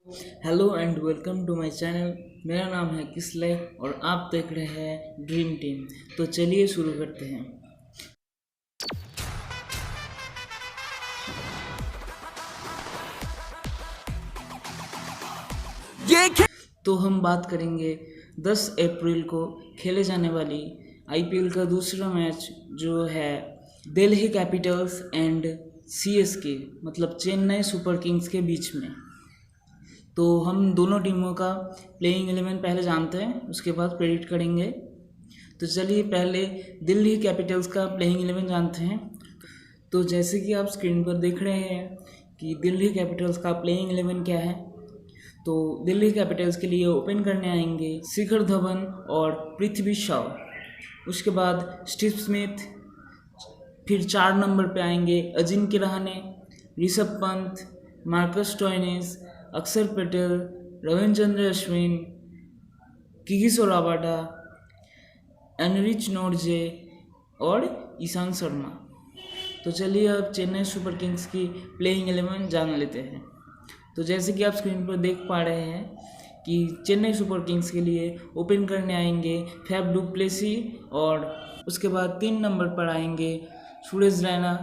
Hello and welcome to my channel. मेरा नाम है किसले और आप देख रहे हैं ड्रीम टीम। तो चलिए शुरू करते हैं। तो हम बात करेंगे 10 अप्रैल को खेले जाने वाली आईपीएल का दूसरा मैच जो है दिल्ली कैपिटल्स एंड सीएसके मतलब चेन्नई सुपर किंग्स के बीच में। तो हम दोनों टीमों का प्लेइंग 11 पहले जानते हैं, उसके बाद प्रेडिक्ट करेंगे। तो चलिए पहले दिल्ली कैपिटल्स का प्लेइंग 11 जानते हैं। तो जैसे कि आप स्क्रीन पर देख रहे हैं कि दिल्ली कैपिटल्स का प्लेइंग 11 क्या है। तो दिल्ली कैपिटल्स के लिए ओपन करने आएंगे शिखर धवन और पृथ्वी शॉ, उसके बाद स्टीव स्मिथ, फिर 4 नंबर पे आएंगे अजिंक्य रहाणे, ऋषभ पंत, मार्कस स्टोइनिस, अक्षर पटेल, रविचंद्रन अश्विन, किगिसो रबाडा, एनरिच नोर्जे और ईशांत शर्मा। तो चलिए अब चेन्नई सुपर किंग्स की प्लेइंग 11 जान लेते हैं। तो जैसे कि आप स्क्रीन पर देख पा रहे हैं कि चेन्नई सुपर किंग्स के लिए ओपन करने आएंगे फैफ डू प्लेसी, और उसके बाद 3 नंबर पर आएंगे सुरेश रैना,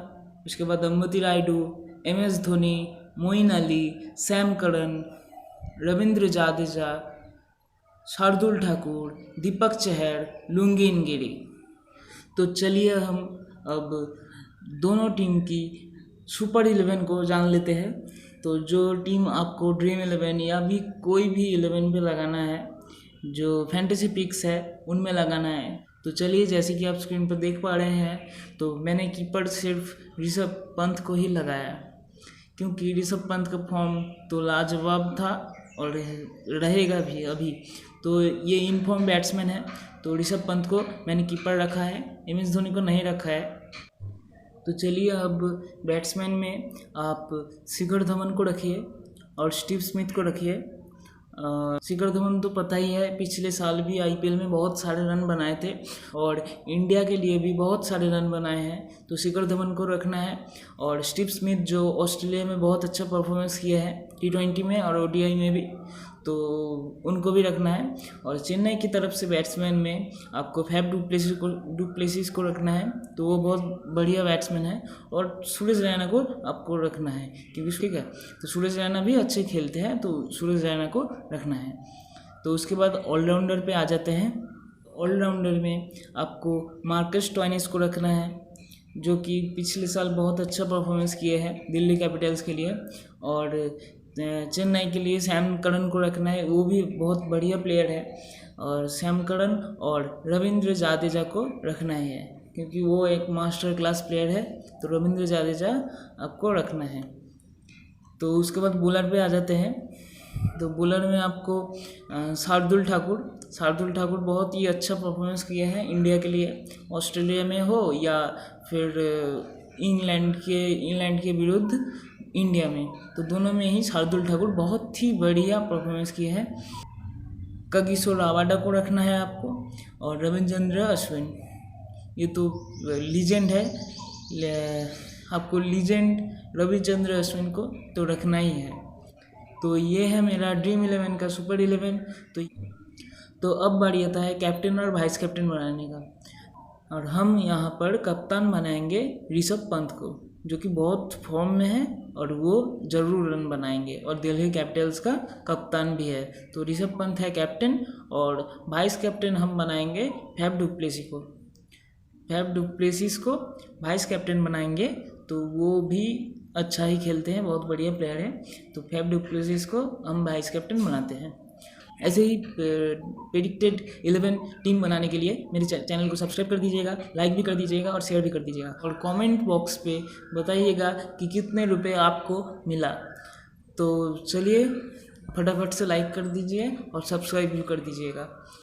उसके बाद Ambati Rayudu, MS Dhoni, Moeen Ali, Sam Curran, Ravindra Jadeja, Shardul Thakur, Deepak Chahar, Lungi गिरी। तो चलिए हम अब दोनों टीम की सुपर 11 को जान लेते हैं। तो जो टीम आपको ड्रीम 11 या भी कोई भी 11 पे लगाना है, जो फैंटेसी पिक्स है उनमें लगाना है। तो चलिए जैसे कि आप स्क्रीन पर देख पा रहे हैं, तो मैंने कीपर सिर्फ ऋषभ पंत को ही लगाया, क्योंकि ऋषभ पंत का फॉर्म तो लाजवाब था और रहेगा भी अभी। तो ये इन फॉर्म बैट्समैन है, तो ऋषभ पंत को मैंने कीपर रखा है, MS धोनी को नहीं रखा है। तो चलिए अब बैट्समैन में आप शिखर धवन को रखिए और स्टीव स्मिथ को रखिए। शिखर धवन तो पता ही है, पिछले साल भी आईपीएल में बहुत सारे रन बनाए थे और इंडिया के लिए भी बहुत सारे रन बनाए हैं, तो शिखर धवन को रखना है। और स्टीव स्मिथ जो ऑस्ट्रेलिया में बहुत अच्छा परफॉर्मेंस किया है T20 में और ODI में भी, तो उनको भी रखना है। और चेन्नई की तरफ से बैट्समैन में आपको फैफ डू प्लेसिस को रखना है, तो वो बहुत बढ़िया बैट्समैन है। और सुरेश रैना को आपको रखना है, क्योंकि ठीक है, तो सुरेश रैना भी अच्छे खेलते हैं, तो सुरेश रैना को रखना है। तो उसके बाद ऑलराउंडर पे आ जाते हैं। ऑलराउंडर में आपको मार्कस स्टोइनिस को रखना है, जो कि पिछले साल बहुत अच्छा परफॉर्मेंस किए हैं दिल्ली कैपिटल्स के लिए। और चेन्नई के लिए सैम करन को रखना है, वो भी बहुत बढ़िया प्लेयर है। और सैम करन और रविंद्र जाडेजा को रखना है, क्योंकि वो एक मास्टर क्लास प्लेयर है, तो रविंद्र जाडेजा आपको रखना है। तो उसके बाद बॉलर पे आ जाते हैं। तो बॉलर में आपको शार्दुल ठाकुर बहुत ही अच्छा परफॉर्मेंस किया है इंडिया के लिए, ऑस्ट्रेलिया में हो या फिर इंग्लैंड के विरुद्ध इंडिया में, तो दोनों में ही शार्दुल ठाकुर बहुत ही बढ़िया परफॉर्मेंस किए हैं। किगिसो रबाडा को रखना है आपको, और रविचंद्रन अश्विन, ये तो लीजेंड है, आपको लीजेंड रविचंद्रन अश्विन को तो रखना ही है। तो ये है मेरा ड्रीम 11 का सुपर 11। तो अब बारी आता है कैप्टन और वाइस कैप्टन बनाने का, और हम यहाँ पर कप्तान बनाएंगे ऋषभ पंत को, जो कि बहुत फॉर्म में है और वो ज़रूर रन बनाएंगे और दिल्ली कैपिटल्स का कप्तान भी है। तो ऋषभ पंत है कैप्टन, और वाइस कैप्टन हम बनाएंगे फैफ डू प्लेसिस को वाइस कैप्टन बनाएंगे। तो वो भी अच्छा ही खेलते हैं, बहुत बढ़िया प्लेयर है, तो फैफ डू प्लेसिस को हम वाइस कैप्टन बनाते हैं। ऐसे ही प्रेडिक्टेड 11 टीम बनाने के लिए मेरे चैनल को सब्सक्राइब कर दीजिएगा, लाइक भी कर दीजिएगा और शेयर भी कर दीजिएगा, और कमेंट बॉक्स पे बताइएगा कि कितने रुपए आपको मिला। तो चलिए फटाफट से लाइक कर दीजिए और सब्सक्राइब भी कर दीजिएगा।